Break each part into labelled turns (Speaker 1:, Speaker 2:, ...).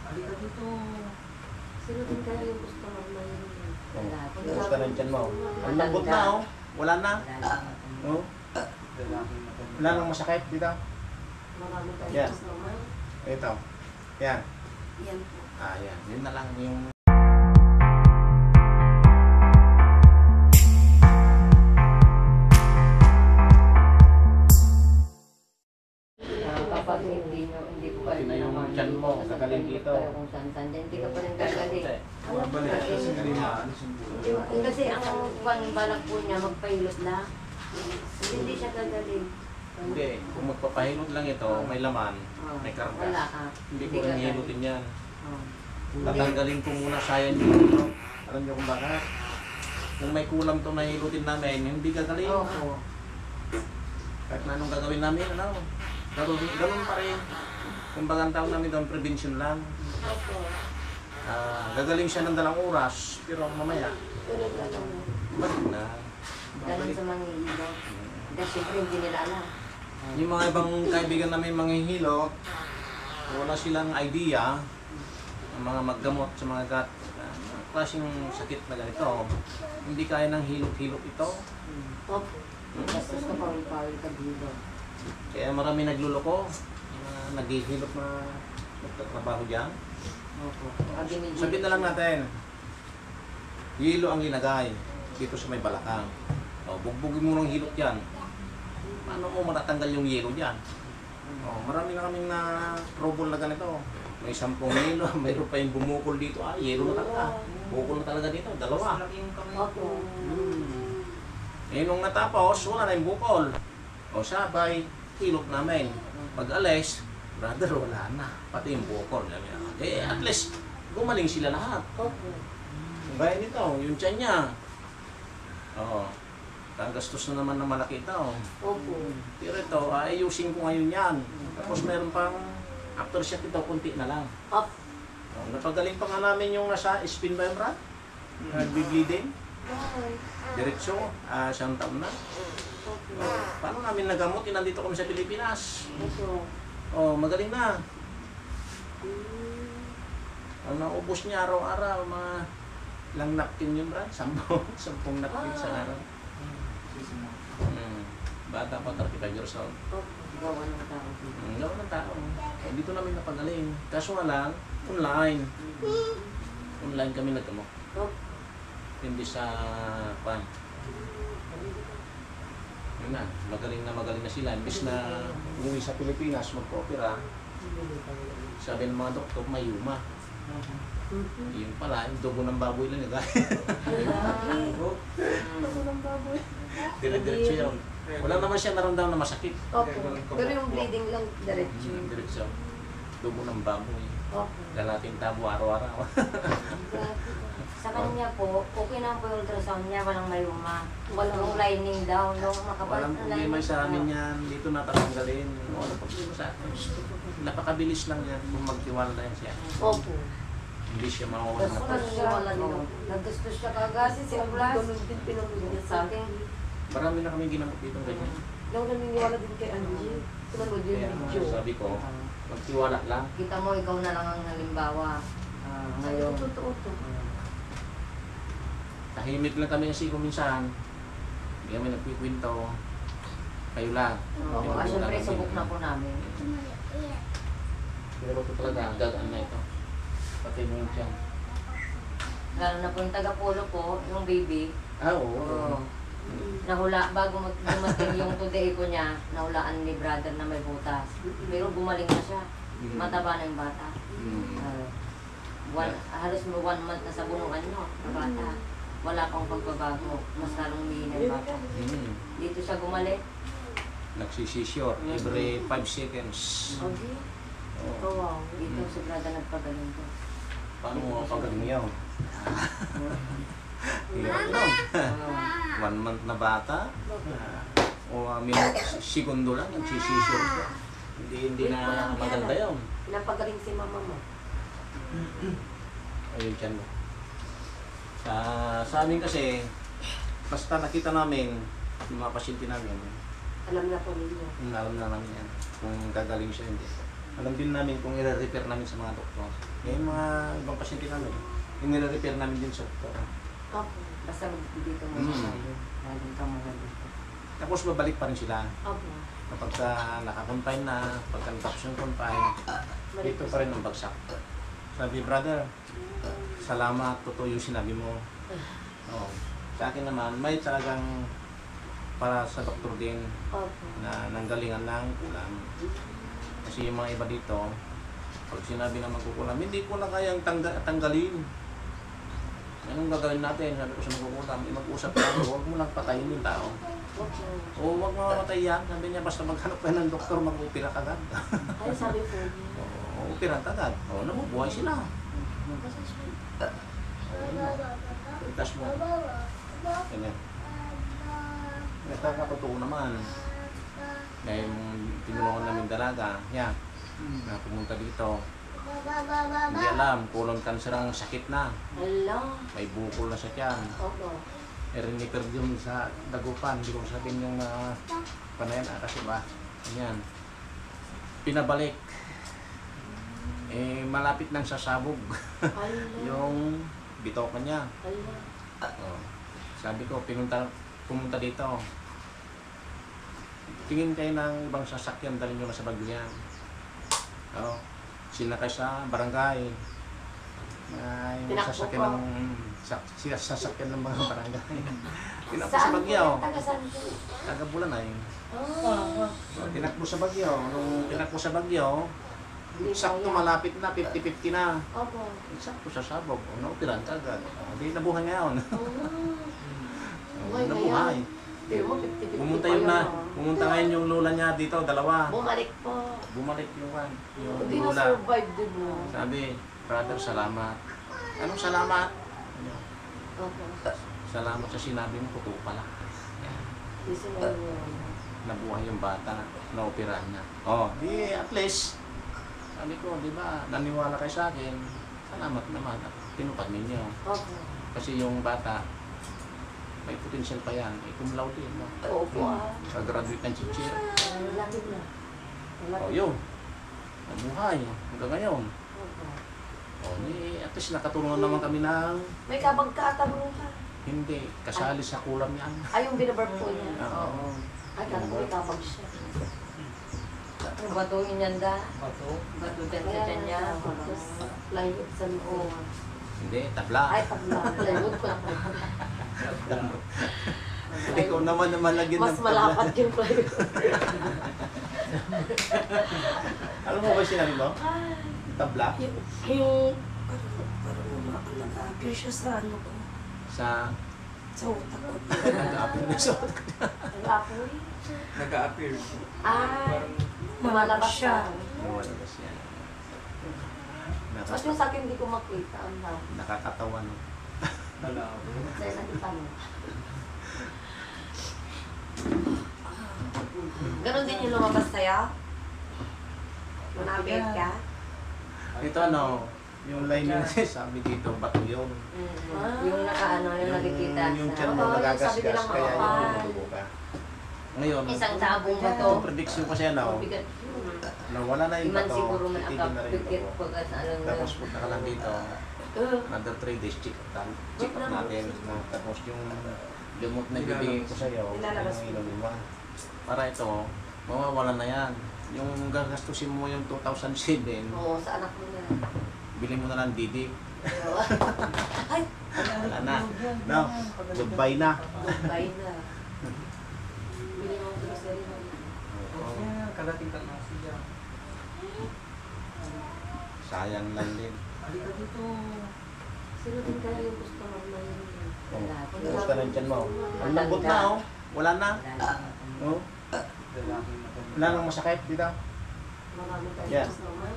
Speaker 1: Halika dito.
Speaker 2: Sino din kaya yung gusto mo may lalaki?
Speaker 3: Gusto na yung tiyan mo. Ang lambot na, oh. Wala na. Oh. Wala nang masakit dito.
Speaker 2: Marami tayo
Speaker 3: Yes.
Speaker 2: gusto naman.
Speaker 3: Ito. Yan.
Speaker 2: Yan po.
Speaker 3: Ah, yan. Yun na lang yung...
Speaker 2: Kapag hindi ko kayo
Speaker 3: Yun na yung tiyan mo, gagaling dito.
Speaker 2: kung saan-saan dyan, hindi ka pa rin gagaling.
Speaker 1: Balik. Kasi hindi maalis yung bulo.
Speaker 2: Kasi ang balak po niya, magpahilot na. Hindi siya gagaling.
Speaker 3: Hindi. Kung magpapahilot lang ito, may laman, may karga.
Speaker 2: Wala ka.
Speaker 3: Hindi ko rin hihilutin yan.
Speaker 2: Oh.
Speaker 3: Tatanggalin ko muna, sayang yung ito. Alam niyo kung bakit? Kung may kulang ito na hilutin namin, hindi gagaling.
Speaker 2: Oo.
Speaker 3: Kahit na anong gagawin namin, ano? Ganun pa rin. Kung bagang tawag namin doon, prevention lang.
Speaker 2: Opo.
Speaker 3: Gagaling siya ng 2 oras, pero mamaya,
Speaker 2: Tulad na lang.
Speaker 3: balik na.
Speaker 2: Ganun sa mga ilaw. Kasi siyempre hindi nila alam.
Speaker 3: Yung mga ibang kaibigan namin manghihilo, wala silang idea ng mga maggamot sa mga klaseng sakit na ganito. Hindi kaya ng hilot-hilot ito.
Speaker 2: Opo. Tapos kapawil-pawil ka dito.
Speaker 3: Kaya marami nagluloko, naghihilot na nagtatrabaho dyan.
Speaker 2: Opo.
Speaker 3: Sabihin na lang natin, hilo ang ginagay dito sa may balakang. O, bugbugin mo ng hilot yan. Paano mo matatanggal yung yelo dyan? O, marami na kaming na trouble na ganito. May 10 yelo, mayroon pa yung bumukol dito. Yelo na talaga. Bukol na talaga dito, 2.
Speaker 2: Opo.
Speaker 3: Eh, nung natapos, wala na yung bukol. O, sabay, hilot namin. Pag alis, brother, wala na. Pati yung bukol. Eh, at least, gumaling sila lahat.
Speaker 2: Opo.
Speaker 3: Gaya nito, yung tiyan niya. Oo. Gastos na naman na malaki ito.
Speaker 2: Opo.
Speaker 3: Pero ito, ayusin ko ngayon yan. Tapos meron pang aftershock ito, kunti na lang.
Speaker 2: Up.
Speaker 3: Napagaling pa nga namin yung nasa spin ba yung brad? Nagbibleeding. Diretso, 1 taon na. Paano namin nagamot? Nandito kami sa Pilipinas.
Speaker 2: Opo.
Speaker 3: Oh, magaling na. Ang naubos niya araw-araw, mga ilang napkin yun brad? 10 napkin sa araw. Bata pa 35 years old.
Speaker 2: Gawa ng tao.
Speaker 3: Gawa ng tao. Dito namin napagaling. Kaso nga lang, online. Online kami nagkamok. Hindi sa pan. Yun na, magaling na sila. Imbis na umuwi sa Pilipinas, magpa-opera, sabi ng mga doktor, may yuma. Yun pala, yung dugo ng baboy lang nila.
Speaker 2: Dugo ng baboy.
Speaker 3: Dire-diretso yun. Wala naman siya naramdaman na masakit.
Speaker 2: Opo. Pero yung bleeding lang diretso.
Speaker 3: Diretso. Dugo ng baboy.
Speaker 2: Opo.
Speaker 3: Lalating tabo araw-araw.
Speaker 2: Sa kanya po, okay na po yung ultrasound niya, walang mayuma. Walang lining daw, nung makapal
Speaker 3: Walang
Speaker 2: ng
Speaker 3: problema
Speaker 2: lining.
Speaker 3: sa amin yan. Dito natatanggalin. Wala problema sa atin. Napakabilis lang yan kung magtiwala na yan siya.
Speaker 2: Opo.
Speaker 3: Hindi siya mawawala na
Speaker 2: Gastos siya, wala din. Naggastos siya kagasi, si Ablas. Ganun din pinag-ulit sa akin.
Speaker 3: Marami na kami ginamot dito ganyan.
Speaker 2: Lang naniniwala din kay Angie. Sunod yung
Speaker 3: Kaya
Speaker 2: video.
Speaker 3: sabi ko, magtiwala lang.
Speaker 2: Kita mo, ikaw na lang ang halimbawa. Ngayon. Totoo to.
Speaker 3: Tahimik lang kami kasi minsan. Hindi kami nagkikwento. Kayo lang.
Speaker 2: Oo, syempre subok na po namin.
Speaker 3: Pero ito talaga, gagaan na ito. Pati mo yung tiyan.
Speaker 2: Lalo na po yung taga-polo po, yung baby.
Speaker 3: Oo.
Speaker 2: Nahula, bago dumating yung today ko niya, nahulaan ni brother na may butas. Pero gumaling na siya. Mataba na yung bata. Halos 1 month na sa bunungan nyo, ang bata. Wala pang pagbabago. Mas lalong umihina yung bata. Dito siya gumaling.
Speaker 3: Nagsisishort every 5 seconds.
Speaker 2: Okay. Wow. Dito si brother nagpagaling ko.
Speaker 3: Paano mo pagaling yun? Hirap nun. 1 month na bata. O segundo lang, nagsisishort ko. Hindi na maganda yun.
Speaker 2: Pinapagaling si mama mo.
Speaker 3: Ayun dyan mo. Sa amin kasi, basta nakita namin, yung mga pasyente namin,
Speaker 2: Alam na po ninyo.
Speaker 3: alam na namin yan, kung gagaling siya hindi. Alam din namin kung i-repair namin sa mga doktor. May mga ibang pasyente namin, i-repair namin din sa doktor.
Speaker 2: Opo. Basta dito mo
Speaker 3: Mm.
Speaker 2: Laging ka muna dito.
Speaker 3: Tapos babalik pa rin sila.
Speaker 2: Opo.
Speaker 3: Kapag naka-confine na, pagka natapos yung confine, dito pa rin ang bagsak. Sabi, brother, salamat, totoo yung sinabi mo. Oh. Sa akin naman, may talagang para sa doktor din
Speaker 2: Opo.
Speaker 3: na nanggalingan ng ulam. Kasi yung mga iba dito, pag sinabi na magkukulam, hindi ko na kayang tanggalin. Anong gagawin natin? Sabi ko sa magkukulam, mag-usap tayo, huwag mo lang patayin yung tao.
Speaker 2: Opo.
Speaker 3: O huwag mo mamatay yan. Sabi niya, basta maghanap ka ng doktor, mag-upira ka agad.
Speaker 2: Ay, sabi po niya.
Speaker 3: O, upira ka agad. O, nabubuhay sila. Itas mo. Ganyan. Ito katotoo naman. Dahil tinulungan namin dalaga, yan, na pumunta dito. Hindi alam, colon cancer ang sakit na.
Speaker 2: Hello.
Speaker 3: May bukol na sa tiyan.
Speaker 2: Opo.
Speaker 3: Eriniker yung sa dagupan. Hindi ko sabihin yung panayan kasi ba. Ganyan. Pinabalik. Malapit nang sasabog.
Speaker 2: Hello.
Speaker 3: Yung bitokan niya.
Speaker 2: Hello.
Speaker 3: Oh. Sabi ko, pumunta dito. Tingin kayo ng ibang sasakyan, dalhin nyo na sa bagyo yan. Oh. Sinakay sa barangay. Yung sasakyan ng sasakyan ng mga barangay. Tinakbo sa Bagyo.
Speaker 2: Taga-saan po?
Speaker 3: Taga-Bulan ay.
Speaker 2: Oh.
Speaker 3: Tinakbo sa Bagyo. Nung tinakbo sa Bagyo, sakto malapit na, 50-50 na.
Speaker 2: Opo.
Speaker 3: Sakto sa sabog. Naupiran ka agad. Hindi nabuhay ngayon. Nabuhay.
Speaker 2: Pero mo, 50-50
Speaker 3: Pumunta
Speaker 2: pa
Speaker 3: yun
Speaker 2: yun,
Speaker 3: na.
Speaker 2: oh.
Speaker 3: Pumunta ngayon yung lola niya dito, dalawa.
Speaker 2: Bumalik po.
Speaker 3: Bumalik yung
Speaker 2: Hindi
Speaker 3: lola.
Speaker 2: na-survive din mo.
Speaker 3: Sabi, brother, salamat. Anong salamat?
Speaker 2: Opo.
Speaker 3: Salamat sa sinabi mo, totoo pala.
Speaker 2: Isa na yun.
Speaker 3: Nabuhay yung bata, naoperahan niya. Oh, di at least, sabi ko, di ba, naniwala kayo sa akin, salamat naman at tinupad ninyo.
Speaker 2: Opo.
Speaker 3: Kasi yung bata, may potential pa yan, cum laude, no?
Speaker 2: Opo
Speaker 3: Sa-graduate ng teacher.
Speaker 2: Laki na.
Speaker 3: Oh, yun. Nabuhay, hanggang ngayon.
Speaker 2: Opo.
Speaker 3: Oh, at least nakatulungan naman kami ng
Speaker 2: May kabagkatan mo ka.
Speaker 3: hindi, kasali sa kulam yan.
Speaker 2: Ay, yung binabar po niya.
Speaker 3: Oo.
Speaker 2: Ay, kala ko may kabag siya. Batuin yan da.
Speaker 1: Bato.
Speaker 2: Batutin sa dyan niya. Tapos, plywood sa loob.
Speaker 3: Hindi, tabla.
Speaker 2: Ay, tabla. Plywood ko na.
Speaker 3: Ikaw naman na malagyan
Speaker 2: Mas
Speaker 3: ng tabla.
Speaker 2: malapad yung plywood.
Speaker 3: Alam mo ba yung sinabi mo? Tabla?
Speaker 4: Yung parang nag-appear siya sa ano ko,
Speaker 3: Sa
Speaker 4: sa utak ko.
Speaker 3: nag-aapin na sa
Speaker 2: Nag-apoy.
Speaker 1: Nag-a-appear.
Speaker 2: Ay, lumalabas siya.
Speaker 3: Nawalabas yan.
Speaker 2: Ba't yung sa akin hindi ko makita? Ang labo.
Speaker 3: Nakakatawa, no?
Speaker 1: Alam.
Speaker 2: Sa'yo nakita mo. Ganon din yung lumabas sa'yo? Manapit ka?
Speaker 3: Ito ano, yung line yun sabi dito, bato yun.
Speaker 2: Yung nakaano, yung nakikita
Speaker 3: Yung
Speaker 2: sa...
Speaker 3: tiyan mo
Speaker 2: Oo, yung sabi
Speaker 3: nagagasgas,
Speaker 2: nilang
Speaker 3: kaya yung
Speaker 2: makapal.
Speaker 3: tumutubo ka. Ngayon,
Speaker 2: Isang sabong ba to?
Speaker 3: yung prediction kasi ano,
Speaker 2: Bigat.
Speaker 3: nawala na yung
Speaker 2: Iman
Speaker 3: bato,
Speaker 2: siguro man
Speaker 3: titigil na rin yung
Speaker 2: akapikit
Speaker 3: bato.
Speaker 2: pagka sa alam na.
Speaker 3: Tapos punta ka lang dito, another 3 days, check up natin. No? Tapos yung gamot na bibigay ko sa'yo,
Speaker 2: Ilalabas
Speaker 3: yung
Speaker 2: mo.
Speaker 3: inom mo. Para ito, mawawala na yan. Yung gagastusin mo yung 2007,
Speaker 2: Oo, sa anak mo na.
Speaker 3: bili mo na lang didik.
Speaker 2: Ay!
Speaker 3: Wala na. No, goodbye na.
Speaker 2: Goodbye na. Bili mo ang grocery mo.
Speaker 1: Kalating ka na siya.
Speaker 3: Sayang lang din.
Speaker 1: Halika dito.
Speaker 2: Sino din kaya yung gusto mo na yun?
Speaker 3: Kumusta na dyan mo? Ang lambot na, oh. Wala na. Oh.
Speaker 1: Lalaki na kami.
Speaker 3: Wala nang masakit dito.
Speaker 2: Marami tayo
Speaker 3: Yan.
Speaker 2: gusto mo.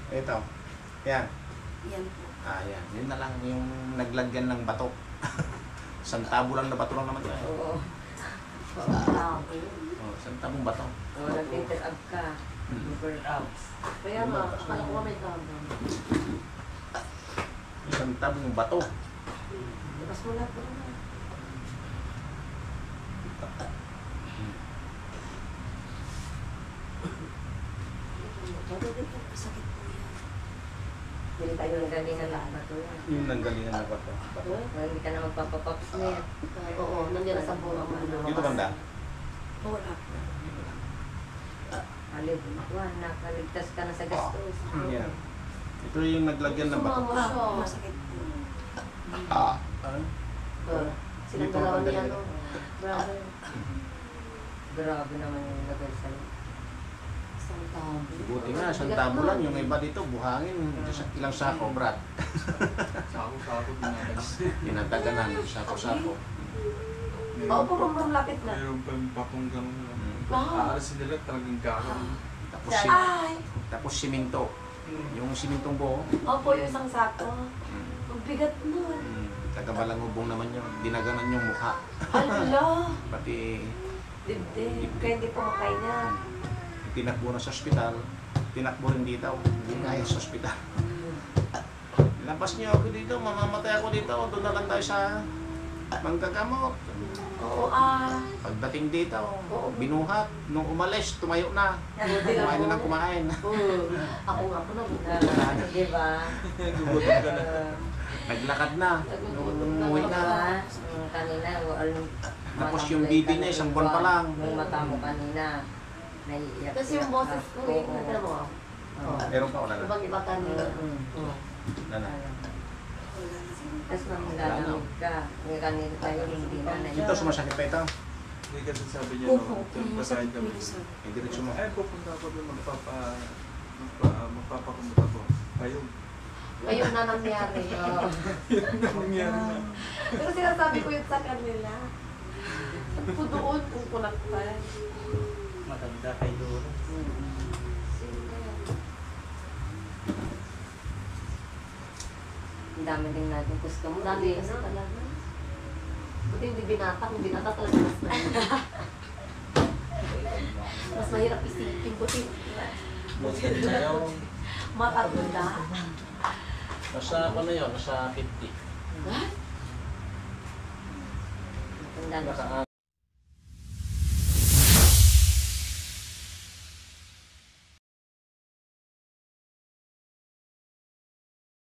Speaker 3: Ito. Yan.
Speaker 4: Yan po.
Speaker 3: Yan. Yun na lang yung naglagyan ng bato. Isang tabo lang na bato lang naman yan.
Speaker 2: Oo.
Speaker 3: Isang tabong bato.
Speaker 2: Oo, nag-interab ka. Burn out. Kaya nga, akala ko may tama.
Speaker 3: Isang tabong bato.
Speaker 2: Labas mo lahat na.
Speaker 4: Masakit po yan.
Speaker 2: Hindi tayo ng galingan na bato yan.
Speaker 3: Yung nanggalingan na ba ito?
Speaker 2: Hindi ka na magpapapops na yan.
Speaker 5: Oo, nandiyan na sa buong
Speaker 3: Dito banda?
Speaker 4: Wala po.
Speaker 2: Alib, nakaligtas ka na sa gastos.
Speaker 3: Yan. Ito yung naglagyan ng bato.
Speaker 5: Sumama siya.
Speaker 4: Masakit po.
Speaker 3: Ano?
Speaker 5: Silang
Speaker 3: Dito
Speaker 5: dalawa
Speaker 3: ang
Speaker 5: ni
Speaker 3: galing.
Speaker 5: ano, brother.
Speaker 2: Grabe naman yung lagay sa'yo.
Speaker 5: Isang tabo.
Speaker 3: Buti nga, isang tabo lang. Yung iba dito, buhangin. Ilang sako, Brad?
Speaker 1: Sako-sako dinadagas.
Speaker 3: Dinadaganan, sako-sako.
Speaker 5: Oo, pumamam lapit na.
Speaker 1: Meron pang bakong gano'n.
Speaker 5: Wow.
Speaker 1: Aalisin nila talagang gano'n.
Speaker 3: Tapos,
Speaker 5: Ay!
Speaker 3: tapos siminto. Yung simintong buo.
Speaker 5: Opo, yung isang sako. Ang bigat nun.
Speaker 3: Taga-Balangubong naman yun. Dinaganan yung mukha.
Speaker 5: Ala!
Speaker 3: Pati
Speaker 5: Dibdib. Kaya hindi pumakay niya.
Speaker 3: tinakbo na sa ospital. Tinakbo rin dito. Hindi kaya sa ospital. Labas niyo ako dito. Mamamatay ako dito. Doon na lang tayo sa manggagamot.
Speaker 5: Oo,
Speaker 3: Pagdating dito, binuhat. Nung umalis, tumayo na.
Speaker 5: Buti
Speaker 3: Kumain na
Speaker 5: ako.
Speaker 3: ng kumain.
Speaker 5: Ako nga po na.
Speaker 2: Di ba?
Speaker 1: Gugutom ka na.
Speaker 3: Naglakad na. Nung umuwi na.
Speaker 2: Kanina,
Speaker 3: Tapos yung bibi niya, isang buwan pa lang.
Speaker 2: Yung mata mo kanina, naiiyak.
Speaker 5: Tapos yung boses ko eh,
Speaker 2: Oo.
Speaker 5: nagdala mo.
Speaker 2: Oo.
Speaker 3: Meron pa wala na.
Speaker 5: Ibang iba kanina.
Speaker 2: Oo.
Speaker 3: Wala na.
Speaker 2: Tapos nang lalamig ka, yung kanina tayo hindi na
Speaker 3: Dito sumasakit pa ito.
Speaker 1: Hindi kasi sabi niya,
Speaker 4: Opo,
Speaker 1: no,
Speaker 4: masakit
Speaker 1: pagkain
Speaker 4: po
Speaker 1: kami.
Speaker 4: minsan.
Speaker 3: Hindi rin sumakit.
Speaker 1: Ay, pupunta ako doon magpapakumot ako. Ayun.
Speaker 5: Ayun na nangyari.
Speaker 2: Oo.
Speaker 1: Ano nangyari na?
Speaker 5: Pero sinasabi ko yun sa kanila. Sabi ko doon kung kunak pa.
Speaker 1: Matanda kay Dora.
Speaker 2: Ang dami din natin gusto mo.
Speaker 5: Dati kasi talaga. Buti hindi binata. Kung binata talaga mas mahirap. Mas mahirap isipin. Buti matanda.
Speaker 3: Nasa ano yun? Nasa 50.
Speaker 2: Ang dami.
Speaker 3: Naka